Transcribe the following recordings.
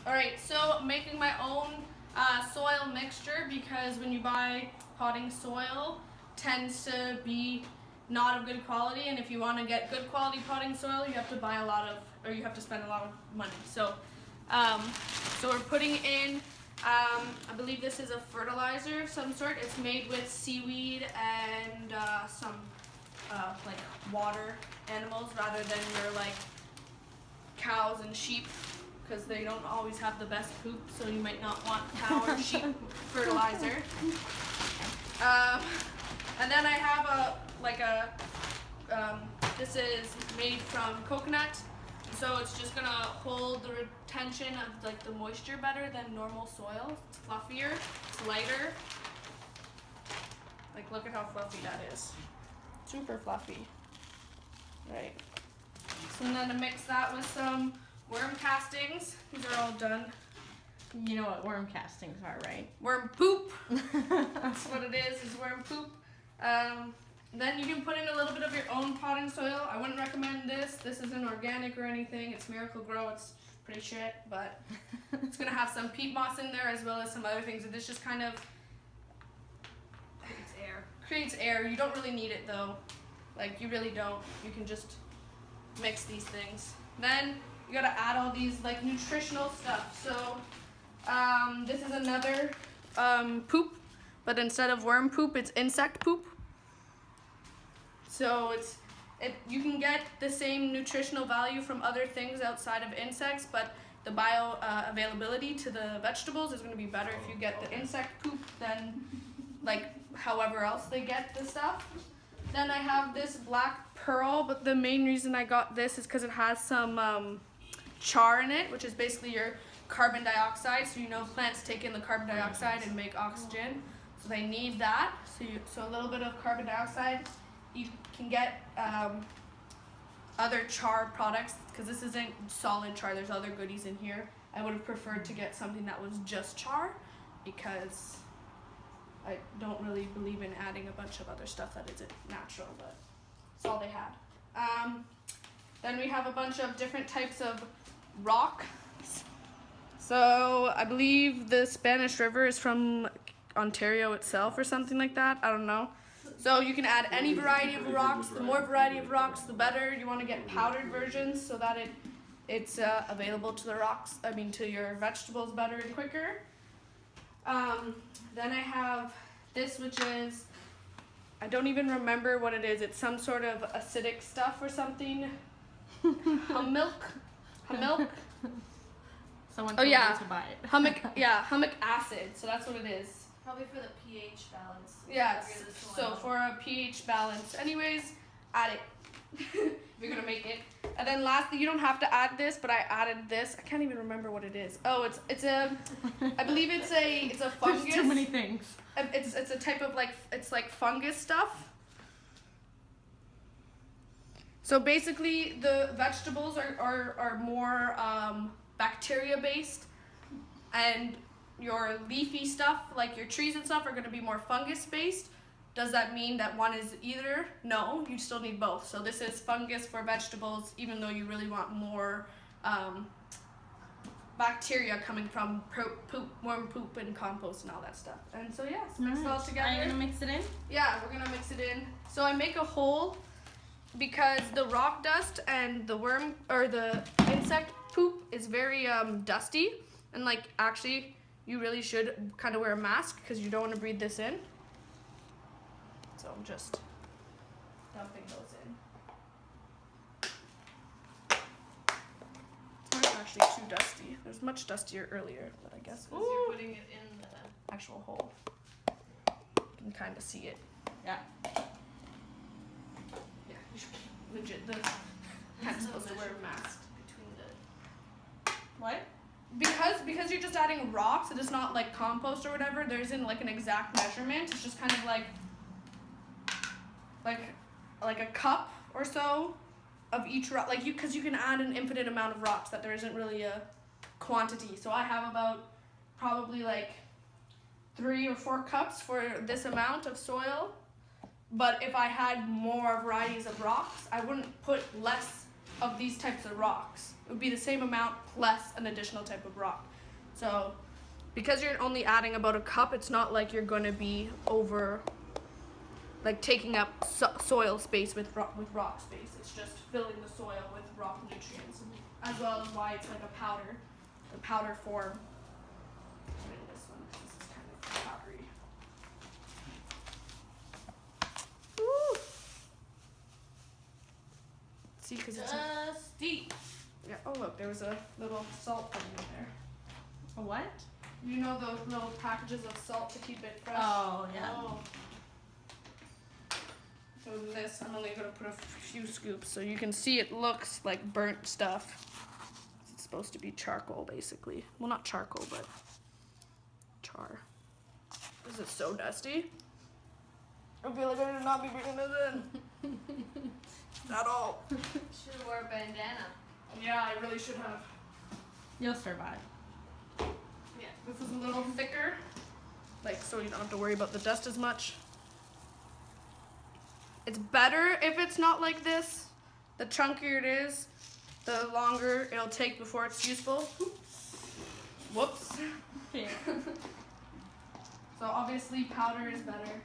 Alright, so making my own soil mixture, because when you buy potting soil, tends to be not of good quality, and if you want to get good quality potting soil, you have to buy you have to spend a lot of money. So, so we're putting in, I believe this is a fertilizer of some sort. It's made with seaweed and some like water animals rather than your like cows and sheep, because they don't always have the best poop, so you might not want cow or sheep fertilizer. And then I have this is made from coconut, so it's just gonna hold the retention of like the moisture better than normal soil. It's fluffier, it's lighter. Like, look at how fluffy that is. Super fluffy. Right. So then to mix that with some worm castings. These are all done. You know what worm castings are, right? Worm poop. That's what it is worm poop. Then you can put in a little bit of your own potting soil. I wouldn't recommend this. This isn't organic or anything. It's Miracle Grow. It's pretty shit, but it's going to have some peat moss in there as well as some other things. And this just kind of creates air. You don't really need it though. Like, you really don't. You can just mix these things. Then you gotta add all these like nutritional stuff. So this is another poop, but instead of worm poop, it's insect poop. So you can get the same nutritional value from other things outside of insects, but the availability to the vegetables is going to be better if you get the insect poop than like however else they get the stuff. Then I have this black pearl, but the main reason I got this is because it has some char in it, which is basically your carbon dioxide. So you know plants take in the carbon dioxide and make oxygen, so they need that. So a little bit of carbon dioxide. You can get other char products, because this isn't solid char. There's other goodies in here. I would have preferred to get something that was just char, because I don't really believe in adding a bunch of other stuff that isn't natural, but that's all they had. Then we have a bunch of different types of rock. So I believe the Spanish River is from Ontario itself or something like that. I don't know. So you can add any variety of rocks. The more variety of rocks, the better. You want to get powdered versions so that it's available to to your vegetables better and quicker. Then I have this, which is, I don't even remember what it is. It's some sort of acidic stuff or something. Humilk. Someone told you to buy it. Humic acid. So that's what it is. Probably for the pH balance. Yeah, so for a pH balance. Anyways, add it if you're gonna make it. And then lastly, you don't have to add this, but I added this. I can't even remember what it is. Oh, I believe it's a fungus. There's too many things. It's a type of it's like fungus stuff. So basically, the vegetables are more bacteria based, and your leafy stuff, like your trees and stuff, are going to be more fungus based. Does that mean that one is either? No, you still need both. So this is fungus for vegetables, even though you really want more bacteria coming from worm poop and compost and all that stuff. And so yes, mix it all together. Are you going to mix it in? Yeah, we're going to mix it in. So I make a hole, because the rock dust and the worm or the insect poop is very dusty, and like actually you really should kind of wear a mask because you don't want to breathe this in. So I'm just dumping those in. It's not actually too dusty. It was much dustier earlier, but I guess because you're putting it in the actual hole. You can kind of see it. Yeah. Yeah, you should legit. The cat's supposed to wear a mask between the. What? Because you're just adding rocks, it is not like compost or whatever. There isn't like an exact measurement. It's just kind of like a cup or so of each rock. Like because you can add an infinite amount of rocks, that there isn't really a quantity. So I have about probably like 3 or 4 cups for this amount of soil. But if I had more varieties of rocks, I wouldn't put less of these types of rocks. It would be the same amount plus an additional type of rock. So because you're only adding about a cup, it's not like you're going to be over, like taking up soil space with rock space. It's just filling the soil with rock nutrients, as well as why it's like a powder, the powder form. Put in this one, 'cause this is kind of powdery. Woo! See, because it's Dusty. yeah. Oh look, there was a little salt thing in there. A what? You know those little packages of salt to keep it fresh? Oh, yeah. Oh. So this, I'm only going to put a few scoops so you can see it looks like burnt stuff. It's supposed to be charcoal, basically. Well, not charcoal, but char. This is so dusty. I feel like I should not be bringing this in. At all. Should have wore a bandana. Yeah, I really should have. You'll survive. Yeah, this is a little thicker, like so you don't have to worry about the dust as much. It's better if it's not like this. The chunkier it is, the longer it'll take before it's useful. Whoops. Yeah. So obviously powder is better.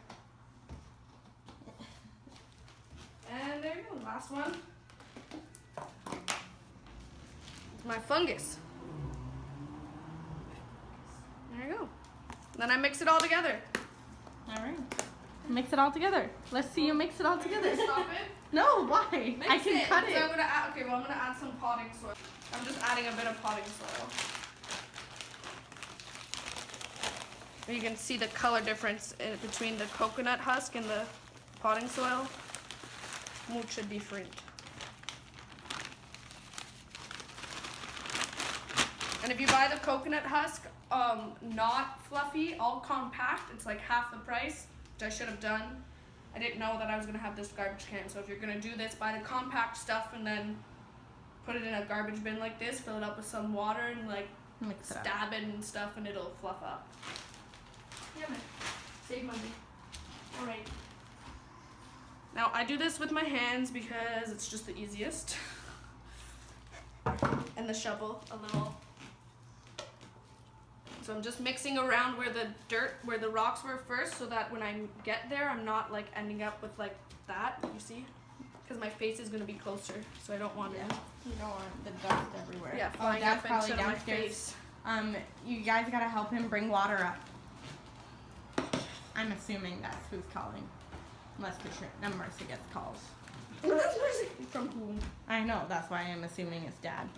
And there you go, last one. My fungus. There you go. Then I mix it all together. All right. Mix it all together. Let's see you mix it all together. Stop it. No, why? I can cut So it. I'm gonna add, okay, well I'm gonna add some potting soil. I'm just adding a bit of potting soil. You can see the color difference between the coconut husk and the potting soil. Mucho different. And if you buy the coconut husk, not fluffy, all compact, it's like half the price, which I should have done. I didn't know that I was gonna have this garbage can, so if you're gonna do this, buy the compact stuff and then put it in a garbage bin like this, fill it up with some water and like Mix it up. stab it and stuff and it'll fluff up. Yeah, man. Save money. Alright. Now I do this with my hands because it's just the easiest. And the shovel a little. So I'm just mixing around where the rocks were first, so that when I get there, I'm not like ending up with like that, you see? Because my face is gonna be closer, so I don't want Yeah. it. You don't want the dust everywhere. Yeah, Oh, flying Dad's up probably into my downstairs. face. You guys gotta help him bring water up. I'm assuming that's who's calling. Unless Katrina, Marcy gets calls. From whom? I know, that's why I'm assuming it's Dad.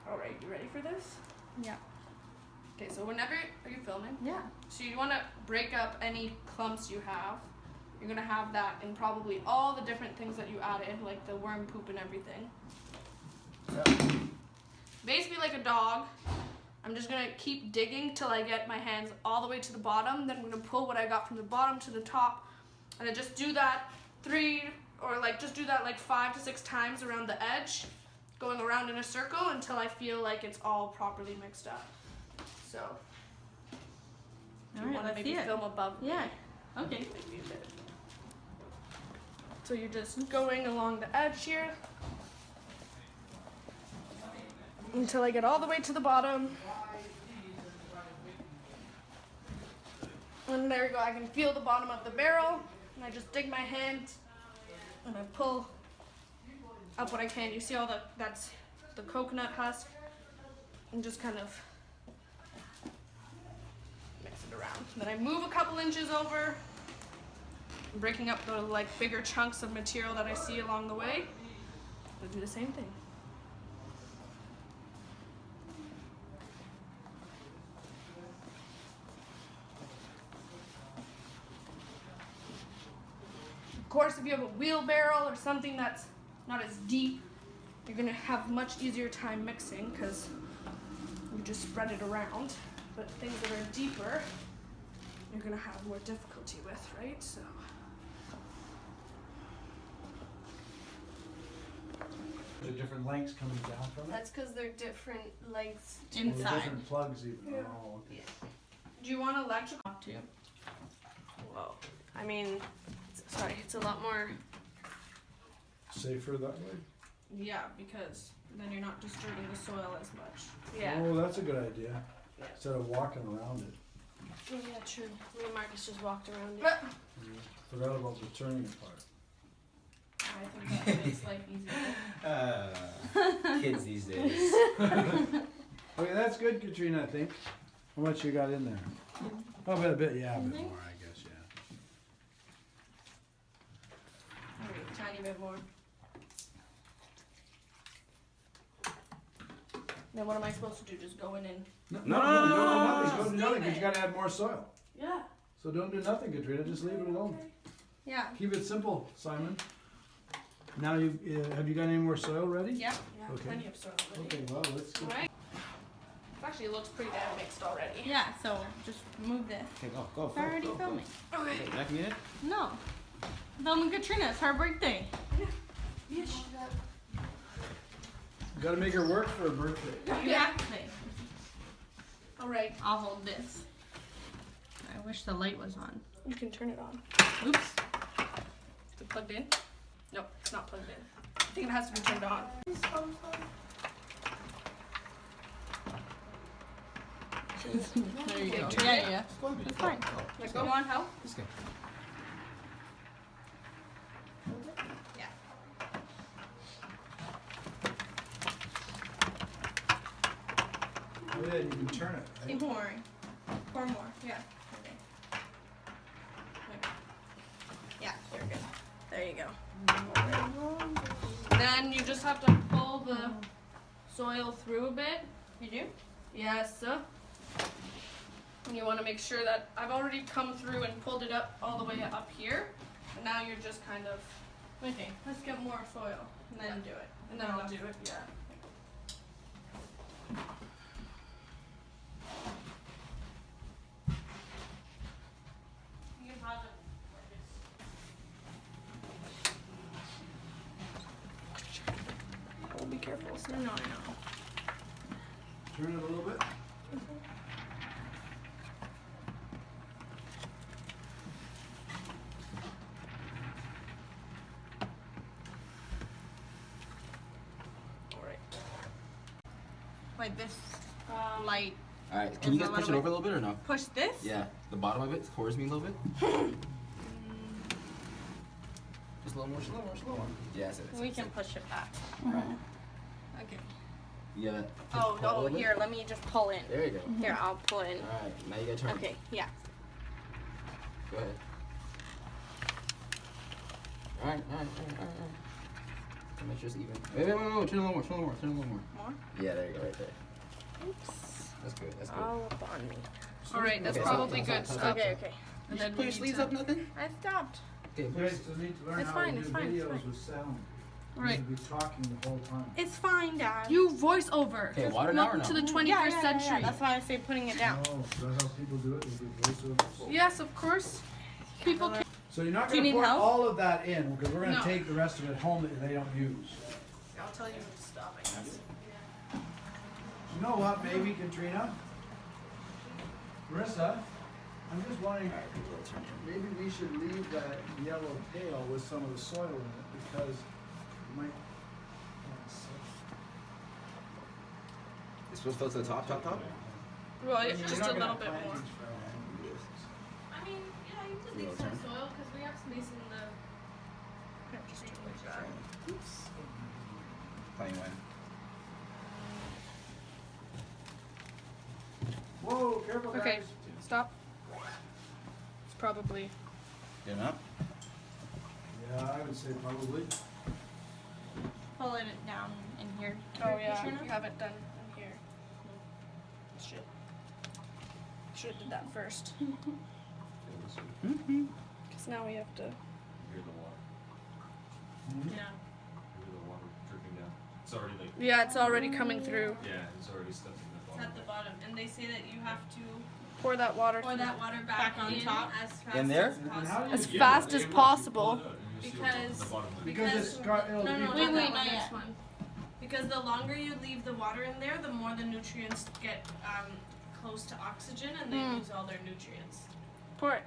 Alright, you ready for this? Yeah. Okay, so whenever, are you filming? Yeah. So you want to break up any clumps you have. You're going to have that in probably all the different things that you added, like the worm poop and everything. So, basically like a dog, I'm just going to keep digging till I get my hands all the way to the bottom. Then I'm going to pull what I got from the bottom to the top. And then just do that 5 to 6 times around the edge, going around in a circle until I feel like it's all properly mixed up. So, do you Alright, want to let's maybe see it. film above me? Yeah. Okay. Maybe a bit. So you're just going along the edge here until I get all the way to the bottom. And there you go, I can feel the bottom of the barrel. And I just dig my hand and I pull up what I can. You see all that's the coconut husk. And just kind of mix it around. Then I move a couple inches over, breaking up the like bigger chunks of material that I see along the way. I'll do the same thing. Of course, if you have a wheelbarrow or something that's not as deep, you're gonna have much easier time mixing because you just spread it around. But things that are deeper, you're gonna have more difficulty with, right? So. There are different lengths coming down from it? That's because they're different lengths. Or Inside. different plugs even? Yeah. Oh, okay. Do you want electrical? Talk to you. Well, I mean, it's a lot more. Safer that way? Yeah, because then you're not disturbing the soil as much. Yeah. Oh, that's a good idea. Yeah. Instead of walking around it. Oh, yeah, true. Me and Marcus just walked around it. But Forgot about the turning part. I think that makes life easier. Kids these days. Okay, that's good, Katrina, I think. How much you got in there? Oh, a bit, yeah, a bit think? more, I guess, yeah. Alright, tiny bit more. Then what am I supposed to do? Just go in and No, No, don't do no, nothing, don't do nothing, leave because you it. gotta add more soil. yeah. So don't do nothing, Katrina, just leave it alone. Yeah. Keep it simple, Simon. Now you, have you got any more soil ready? Yeah. Yeah. Okay. Plenty of soil already. Okay, well, let's get. Alright. Actually, it looks pretty damn mixed already. Yeah, so just move this. Okay, go. It's already filming. Okay. Okay, back a minute. No. Filming Katrina, it's her birthday. Gotta make her work for her birthday. Exactly. Alright. I'll hold this. I wish the light was on. You can turn it on. Oops. Is it plugged in? No, it's not plugged in. I think it has to be turned on. There you go. Turn Yeah, it. yeah. Go ahead. It's fine. Like, go on, how? This guy. Oh yeah, you can turn it, right? Keep pouring. Pour more. Yeah. Okay. Yeah, you're good. There you go. Then you just have to pull the soil through a bit. You do? Yes, sir. And you want to make sure that I've already come through and pulled it up all the way up here. And now you're just kind of, Okay, let's get more soil and then do it. and then I'll do it, yeah. You can pause it. Oh, be careful. No, I know. Turn it a little bit. Alright. Like this light. Alright, can you Is guys a push it little over a little bit or no? Push this? Yeah, the bottom of it towards me a little bit. Just a little more, slower. Yeah, that's it. We can push it back. Alright. Okay. You got it. Oh, here, let me just pull in. There you go. Here, I'll pull in. Alright, now you gotta turn. Okay, yeah. Go ahead. Alright. Make sure it's even. Wait, turn a little more. More? Yeah, there you go, right there. Oops. That's good. All up on me. Alright, that's Okay, probably stop, good. stop, Stop. Okay, okay. And then Put we your need sleeves to- up, nothing? I stopped. Okay, You put guys still need to learn It's how fine, to it's do fine, it's videos fine. with sound. Right. You'll be talking the whole time. It's fine, Dad. You voice over. Okay, water now or Welcome no? to the 21st yeah, century. That's why I say putting it down. Oh, so that's how people do it, they do voiceovers. Yes, of course. People can. So you're not Do you gonna need pour help? all of that in, because we're gonna No. take the rest of it home that they don't use. I'll tell you when to stop, I guess. You know what, maybe, Katrina? Marissa, I'm just wondering, maybe we should leave that yellow pail with some of the soil in it, because it might. It's supposed to fill to the top? Well, You're just not a gonna little have bit more. plantings forever. I mean, yeah, you could leave some soil because we have space in the. Just do it like that. Plain when. Whoa, careful guys. Okay, stop. It's probably. Good enough? Yeah, I would say probably. Pull it down in here. Oh yeah, Katrina? you have it done in here. Shit. Should have did that first. Because now we have to. Hear the water. Mhm. Yeah. Hear the water dripping down. It's already like, Yeah, it's already coming through. yeah, it's already stuck in the It's bottom. at the bottom, and they say that you have to Pour that water. pour through. that water back on in top as fast In there? as And how possible. do As you- fast as Pull possible. it out and you'll see what's on Because- the bottom of it. Because it's got, it'll No, be. no, Wait, not wait, that not one yet. yet. One. Because the longer you leave the water in there, the more the nutrients get close to oxygen, and they lose all their nutrients. Pour it.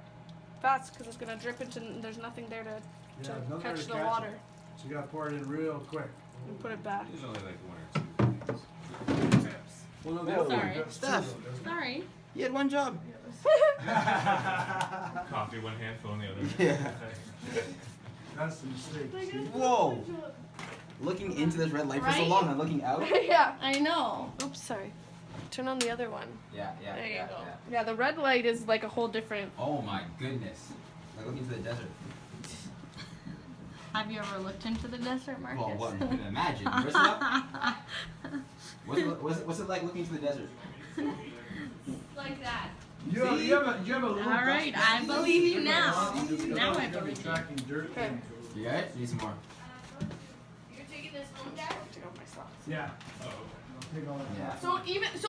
fast because it's gonna drip into. There's nothing there to Yeah, nothing catch to the catch water. it. So you gotta pour it in real quick. And put it back. There's only like one or two things. Well, no, Whoa. the other one Sorry. does too, Steph. though, doesn't it? Sorry. You had one job. Coffee one hand, phone the other. Yeah. That's the mistake. See? Whoa. Looking into this red light for so Right? long and looking out. Yeah. I know. Oops, sorry. Turn on the other one. Yeah, yeah, There you yeah, go. yeah. Yeah. The red light is like a whole different. Oh my goodness. Like looking into the desert. Have you ever looked into the desert, Marcus? Well, what you can imagine. Ursula? What's it like looking into the desert? Like that. You have a little. All right, dust- I believe you now. You're Now I gonna be believe you. tracking dirt Okay. into it. You got it? Need some more. You're taking this home, Dad? Take off my socks. Yeah. Oh, okay. I'll take all that. Yeah. So even so.